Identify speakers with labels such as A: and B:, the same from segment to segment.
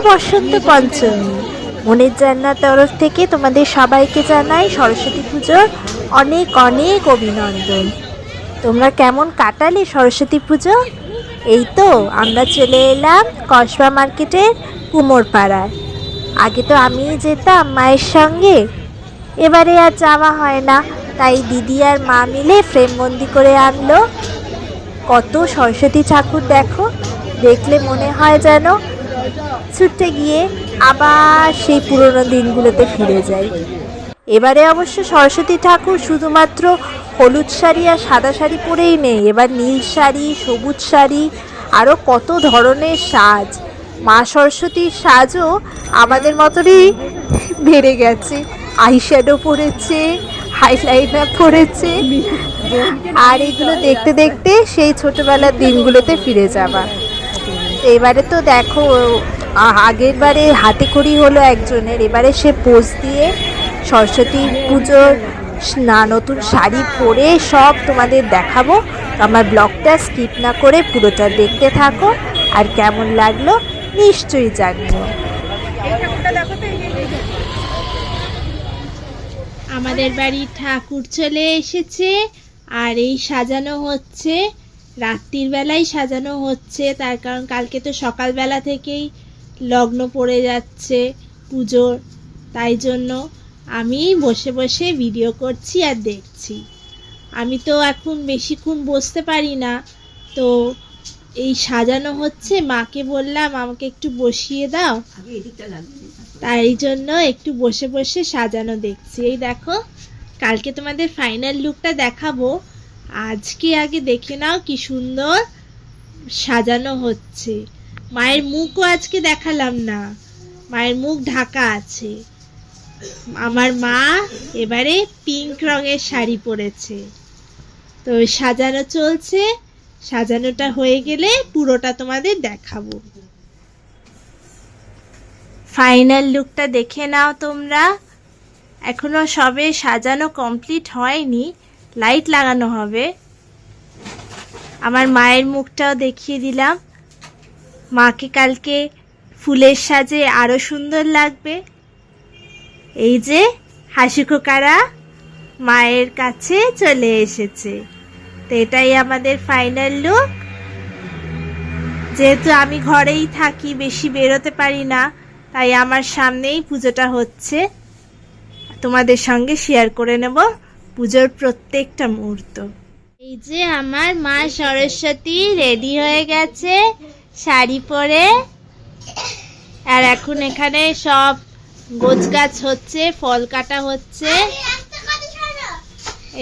A: বসন্ত পঞ্চমী। মনের জান্নার তরফ থেকে তোমাদের সবাইকে জানাই সরস্বতী পুজোর অনেক অনেক অভিনন্দন। তোমরা কেমন কাটালে সরস্বতী পুজো? এই তো আমরা চলে এলাম কসবা মার্কেটের কুমোরপাড়ায়। আগে তো আমিই যেতাম মায়ের সঙ্গে, এবারে আর যাওয়া হয় না, তাই দিদি আর মা মিলে ফ্রেমবন্দি করে আনলো। কত সরস্বতী ঠাকুর দেখো, দেখলে মনে হয় যেন ছুটে গিয়ে আবার সেই পুরনো দিনগুলোতে ফিরে যাই। এবারে অবশ্য সরস্বতী ঠাকুর শুধুমাত্র হলুদ শাড়ি আর সাদা শাড়ি পরেই নেই, এবার নীল শাড়ি, সবুজ শাড়ি, আরও কত ধরনের সাজ। মা সরস্বতীর সাজও আমাদের মতনই বেড়ে গেছে। আইশ্যাডো পরেছে, হাইলাইনার পরেছে, আর এগুলো দেখতে দেখতে সেই ছোটবেলার দিনগুলোতে ফিরে যাবা। এবারে তো দেখো, আগের বারে হাতে খড়ি হলো একজনের, এবারে সে পোজ দিয়ে সরস্বতী পুজোর নতুন শাড়ি পরে সব তোমাদের দেখাবো। আমার ব্লগটা স্কিপ না করে পুরোটা দেখতে থাকো, আর কেমন লাগলো নিশ্চয়ই জানিও।
B: আমাদের বাড়ি ঠাকুর চলে এসেছে, আর এই সাজানো হচ্ছে, রাত্রির বেলায় সাজানো হচ্ছে, তার কারণ কালকে তো সকালবেলা থেকেই লগ্ন পড়ে যাচ্ছে পুজোর, তাই জন্য আমি বসে বসে ভিডিও করছি আর দেখছি। আমি তো এখন বেশিক্ষণ বসতে পারি না, তো এই সাজানো হচ্ছে, মাকে বললাম আমাকে একটু বসিয়ে দাও, তাই জন্য একটু বসে বসে সাজানো দেখছি। এই দেখো, কালকে তোমাদের ফাইনাল লুকটা দেখাবো, আজকে আগে দেখে নাও কি সুন্দর সাজানো হচ্ছে। মায়ের মুখও আজকে দেখালাম না, মায়ের মুখ ঢাকা আছে। আমার মা এবারে পিঙ্ক রঙের শাড়ি পরেছে, তো সাজানো চলছে, সাজানোটা হয়ে গেলে পুরোটা তোমাদের দেখাবো। ফাইনাল লুকটা দেখে নাও তোমরা। এখনো সবে সাজানো কমপ্লিট হয়নি, লাইট লাগানো হবে। আমার মায়ের মুখটাও দেখিয়ে দিলাম, মাকে কালকে ফুলের সাজে আরো সুন্দর লাগবে। এই যে হাসি খোকারা মায়ের কাছে চলে এসেছে, তো এটাই আমাদের ফাইনাল লুক। যেহেতু আমি ঘরেই থাকি, বেশি বেরোতে পারি না, তাই আমার সামনেই পুজোটা হচ্ছে, তোমাদের সঙ্গে শেয়ার করে নেব পুজোর প্রত্যেকটা মুহূর্ত। এই যে আমার মা সরস্বতী রেডি হয়ে গেছে শাড়ি পরে, আর এখন এখানে সব গোছগাছ হচ্ছে, ফল কাটা হচ্ছে।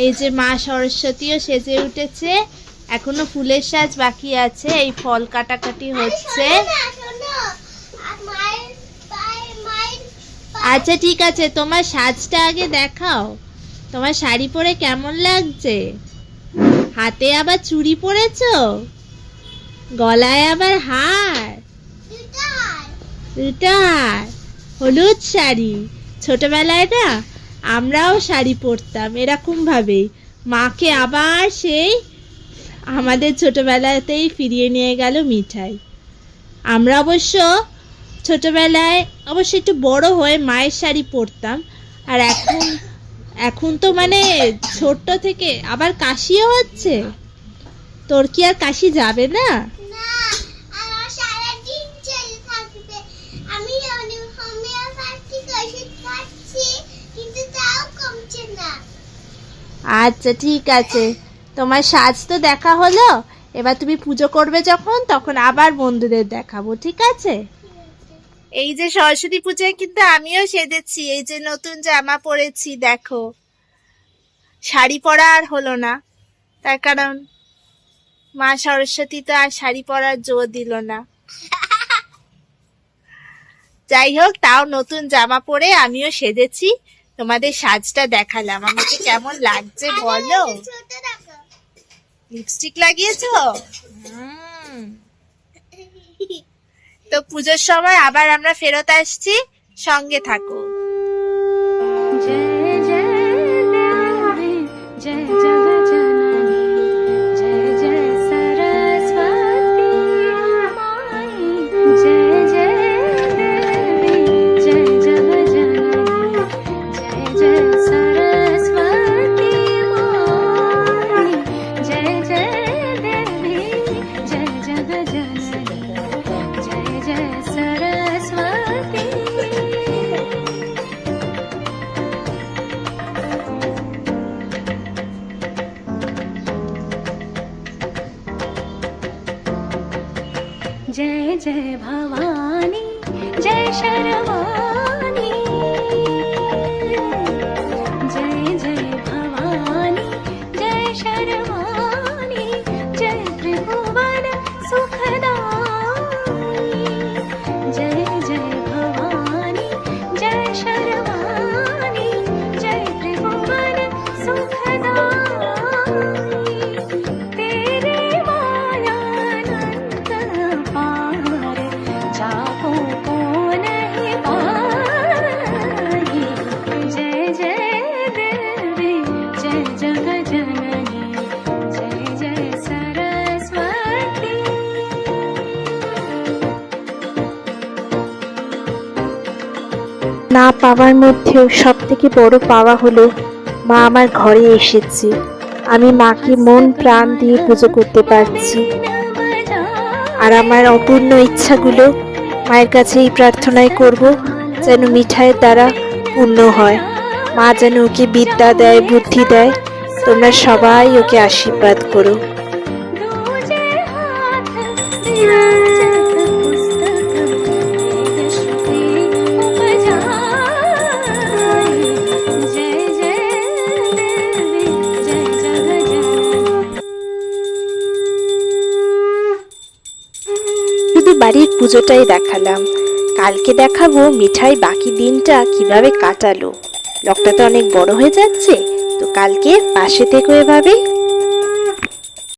B: এই যে মা সরস্বতীও সেজে উঠেছে, এখনো ফুলের সাজ বাকি আছে, এই ফল কাটাকাটি হচ্ছে। আচ্ছা ঠিক আছে, তোমার সাজটা আগে দেখাও, তোমার শাড়ি পরে কেমন লাগছে? হাতে আবার চুড়ি পরেছো, গলায় আবার হার, দুটো হার, হলুদ শাড়ি। ছোটবেলায় না আমরাও শাড়ি পরতাম এরকম ভাবেই, মাকে আবার সেই আমাদের ছোটবেলাতেই ফিরিয়ে নিয়ে গেল মিঠাই। আমরা অবশ্য ছোটবেলায় অবশ্য একটু বড় হয়ে মায়ের শাড়ি পরতাম, আর এখন তো মানে ছোট্ট থেকে আবার কাশিও হচ্ছে। তোর কি আর কাশি যাবে না? আচ্ছা ঠিক আছে, তোমার সাজ তো দেখা হলো, এবার তুমি পুজো করবে যখন, তখন আবার বন্ধুদের দেখাবো, ঠিক আছে? এই যে সরস্বতী পূজায় কিন্তু আমিও সেজেছি, এই যে নতুন জামা পরেছি দেখো। শাড়ি পরা আর হলো না, তার কারণ মা সরস্বতী তো আর শাড়ি পরার জোর দিল না। যাই হোক, তাও নতুন জামা পরে আমিও সেজেছি, তোমাদের সাজটা দেখালাম। আমাকে কেমন লাগছে বলো? লিপস্টিক লাগিয়েছো? তো পুজোর সময় আবার আমরা ফেরত আসছি, সঙ্গে থাকো।
C: जय भवानी जय शर्वाणी जय जय भवानी जय शर्वाणी जय त्रिभुवन सुखदाई जय जय भवानी जय शर्वाणी जय त्रिभुवन सुखदाई तेरे मायानंद पार जाको को नहीं पाई जय जय देवी जय जग जननी जय जय सरस्वती
A: না পাওয়ার মধ্যেও সব থেকে বড় পাওয়া হলো মা আমার ঘরে এসেছে। আমি মাকে মন প্রাণ দিয়ে পুজো করতে পারছি। আর আমার অপূর্ণ ইচ্ছাগুলো মায়ের কাছে এই প্রার্থনাই করব যেন মিঠাইয়ের দ্বারা পূর্ণ হয়। মা যেন ওকে বিদ্যা দেয়, বুদ্ধি দেয়। তোমরা সবাই ওকে আশীর্বাদ করো।
C: दूजे हाथ विराजत पुस्तक वेद श्रुति उपजाई जय जय देवी जय जग जननी
A: শুধু বাড়ির পুজোটাই দেখালাম, কালকে দেখাবো মিঠাই বাকি দিনটা কিভাবে কাটালো। ব্লগটা তো অনেক বড় হয়ে যাচ্ছে, তো কালকে পাশে থেকো এভাবে।